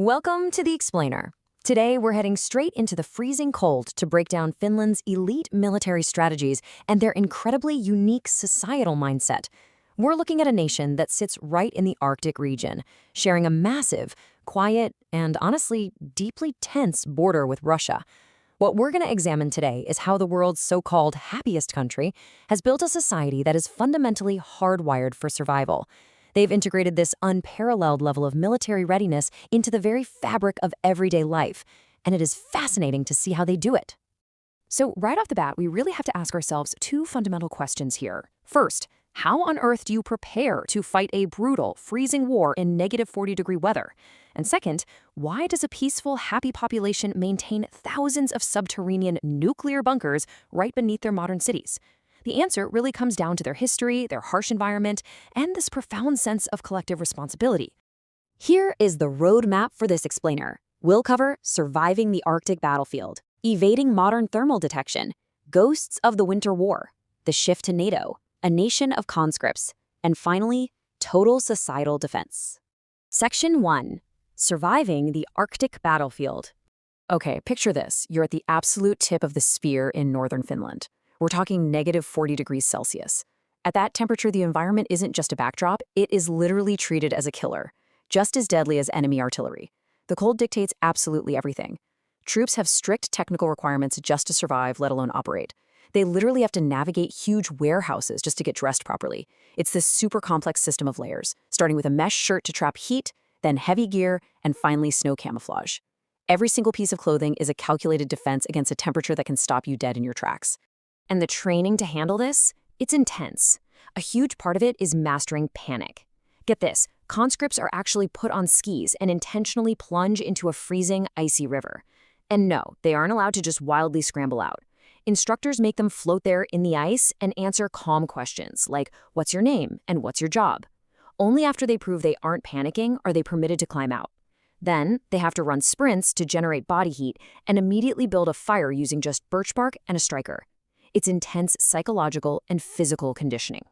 Welcome to The Explainer. Today, we're heading straight into the freezing cold to break down Finland's elite military strategies and their incredibly unique societal mindset. We're looking at a nation that sits right in the Arctic region, sharing a massive, quiet, and honestly, deeply tense border with Russia. What we're going to examine today is how the world's so-called happiest country has built a society that is fundamentally hardwired for survival. They've integrated this unparalleled level of military readiness into the very fabric of everyday life, and it is fascinating to see how they do it. So right off the bat, we really have to ask ourselves two fundamental questions here. First, how on earth do you prepare to fight a brutal, freezing war in negative 40-degree weather? And second, why does a peaceful, happy population maintain thousands of subterranean nuclear bunkers right beneath their modern cities? The answer really comes down to their history, their harsh environment, and this profound sense of collective responsibility. Here is the roadmap for this explainer. We'll cover surviving the Arctic battlefield, evading modern thermal detection, ghosts of the Winter War, the shift to NATO, a nation of conscripts, and finally, total societal defense. Section 1. Surviving the Arctic battlefield. Okay, picture this. You're at the absolute tip of the sphere in northern Finland. We're talking negative 40 degrees Celsius. At that temperature, the environment isn't just a backdrop, it is literally treated as a killer, just as deadly as enemy artillery. The cold dictates absolutely everything. Troops have strict technical requirements just to survive, let alone operate. They literally have to navigate huge warehouses just to get dressed properly. It's this super complex system of layers, starting with a mesh shirt to trap heat, then heavy gear, and finally snow camouflage. Every single piece of clothing is a calculated defense against a temperature that can stop you dead in your tracks. And the training to handle this? It's intense. A huge part of it is mastering panic. Get this, conscripts are actually put on skis and intentionally plunge into a freezing, icy river. And no, they aren't allowed to just wildly scramble out. Instructors make them float there in the ice and answer calm questions like, what's your name and what's your job? Only after they prove they aren't panicking are they permitted to climb out. Then, they have to run sprints to generate body heat and immediately build a fire using just birch bark and a striker. It's intense psychological and physical conditioning.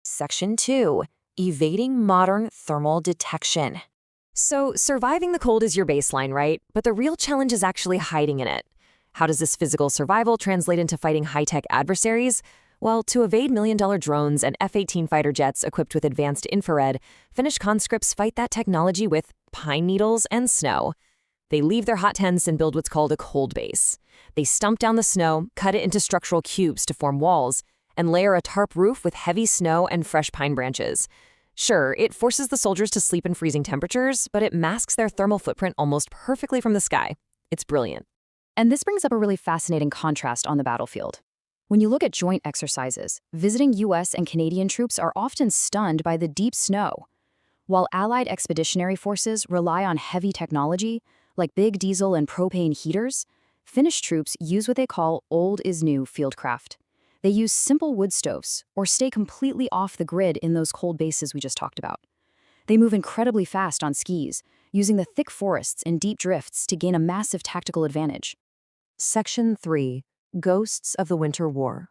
Section 2. Evading modern thermal detection. So, surviving the cold is your baseline, right? But the real challenge is actually hiding in it. How does this physical survival translate into fighting high-tech adversaries? Well, to evade million-dollar drones and F-18 fighter jets equipped with advanced infrared, Finnish conscripts fight that technology with pine needles and snow. They leave their hot tents and build what's called a cold base. They stump down the snow, cut it into structural cubes to form walls, and layer a tarp roof with heavy snow and fresh pine branches. Sure, it forces the soldiers to sleep in freezing temperatures, but it masks their thermal footprint almost perfectly from the sky. It's brilliant. And this brings up a really fascinating contrast on the battlefield. When you look at joint exercises, visiting US and Canadian troops are often stunned by the deep snow. While Allied expeditionary forces rely on heavy technology, like big diesel and propane heaters, Finnish troops use what they call old-is-new fieldcraft. They use simple wood stoves or stay completely off the grid in those cold bases we just talked about. They move incredibly fast on skis, using the thick forests and deep drifts to gain a massive tactical advantage. Section 3. Ghosts of the Winter War.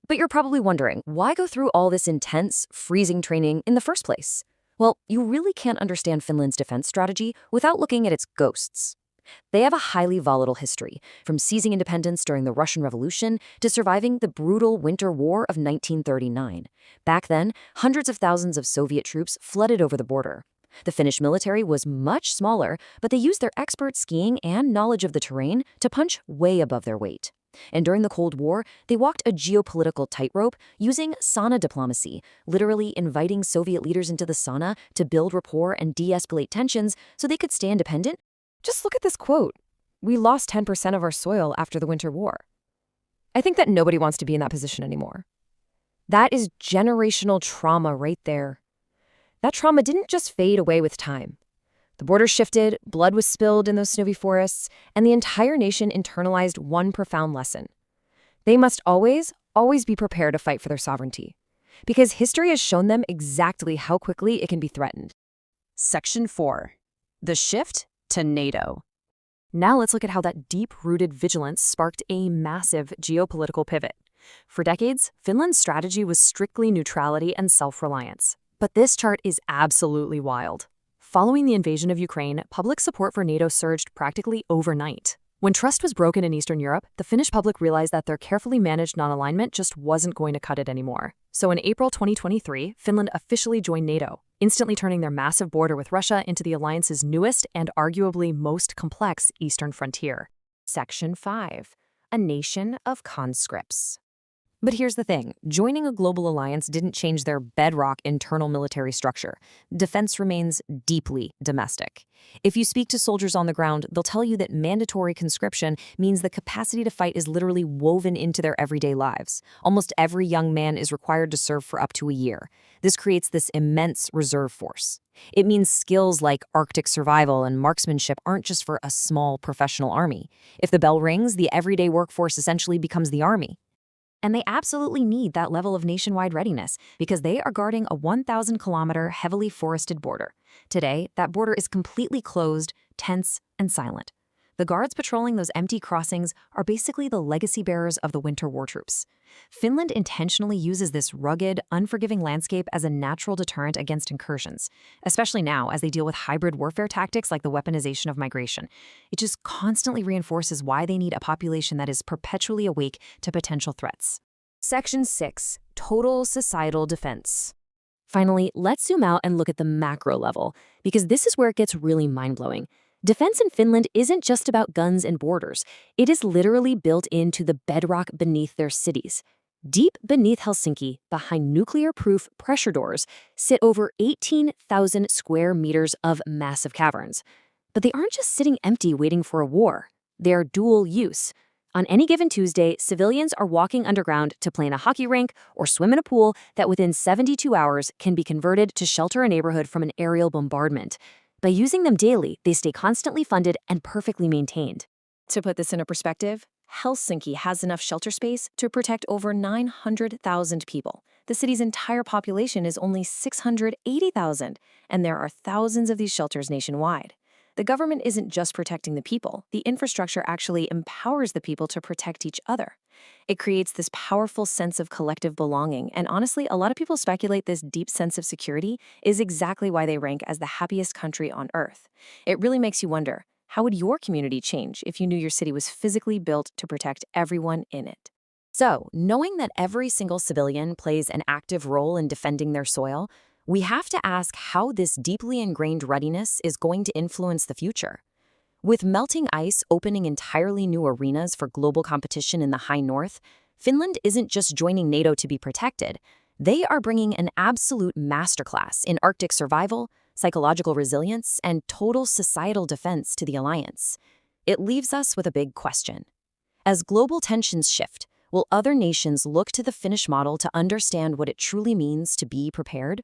But you're probably wondering, why go through all this intense, freezing training in the first place? Well, you really can't understand Finland's defense strategy without looking at its ghosts. They have a highly volatile history, from seizing independence during the Russian Revolution to surviving the brutal Winter War of 1939. Back then, hundreds of thousands of Soviet troops flooded over the border. The Finnish military was much smaller, but they used their expert skiing and knowledge of the terrain to punch way above their weight. And during the Cold War, they walked a geopolitical tightrope using sauna diplomacy, literally inviting Soviet leaders into the sauna to build rapport and de-escalate tensions so they could stay independent. Just look at this quote. We lost 10% of our soil after the Winter War. I think that nobody wants to be in that position anymore. That is generational trauma right there. That trauma didn't just fade away with time. The border shifted, blood was spilled in those snowy forests, and the entire nation internalized one profound lesson. They must always, always be prepared to fight for their sovereignty, because history has shown them exactly how quickly it can be threatened. Section 4. The shift to NATO. Now let's look at how that deep-rooted vigilance sparked a massive geopolitical pivot. For decades, Finland's strategy was strictly neutrality and self-reliance. But this chart is absolutely wild. Following the invasion of Ukraine, public support for NATO surged practically overnight. When trust was broken in Eastern Europe, the Finnish public realized that their carefully managed non-alignment just wasn't going to cut it anymore. So in April 2023, Finland officially joined NATO, instantly turning their massive border with Russia into the alliance's newest and arguably most complex eastern frontier. Section 5. A nation of conscripts. But here's the thing, joining a global alliance didn't change their bedrock internal military structure. Defense remains deeply domestic. If you speak to soldiers on the ground, they'll tell you that mandatory conscription means the capacity to fight is literally woven into their everyday lives. Almost every young man is required to serve for up to a year. This creates this immense reserve force. It means skills like Arctic survival and marksmanship aren't just for a small professional army. If the bell rings, the everyday workforce essentially becomes the army. And they absolutely need that level of nationwide readiness because they are guarding a 1,000-kilometer heavily forested border. Today, that border is completely closed, tense, and silent. The guards patrolling those empty crossings are basically the legacy bearers of the winter war troops. Finland intentionally uses this rugged, unforgiving landscape as a natural deterrent against incursions, especially now as they deal with hybrid warfare tactics like the weaponization of migration. It just constantly reinforces why they need a population that is perpetually awake to potential threats. Section 6. Total societal defense. Finally, let's zoom out and look at the macro level, because this is where it gets really mind-blowing. Defense in Finland isn't just about guns and borders. It is literally built into the bedrock beneath their cities. Deep beneath Helsinki, behind nuclear-proof pressure doors, sit over 18,000 square meters of massive caverns. But they aren't just sitting empty waiting for a war. They are dual use. On any given Tuesday, civilians are walking underground to play in a hockey rink or swim in a pool that within 72 hours can be converted to shelter a neighborhood from an aerial bombardment. By using them daily, they stay constantly funded and perfectly maintained. To put this into perspective, Helsinki has enough shelter space to protect over 900,000 people. The city's entire population is only 680,000, and there are thousands of these shelters nationwide. The government isn't just protecting the people. The infrastructure actually empowers the people to protect each other. It creates this powerful sense of collective belonging, and honestly, a lot of people speculate this deep sense of security is exactly why they rank as the happiest country on Earth. It really makes you wonder, how would your community change if you knew your city was physically built to protect everyone in it? So, knowing that every single civilian plays an active role in defending their soil, we have to ask how this deeply ingrained readiness is going to influence the future. With melting ice opening entirely new arenas for global competition in the high north, Finland isn't just joining NATO to be protected. They are bringing an absolute masterclass in Arctic survival, psychological resilience, and total societal defense to the alliance. It leaves us with a big question. As global tensions shift, will other nations look to the Finnish model to understand what it truly means to be prepared?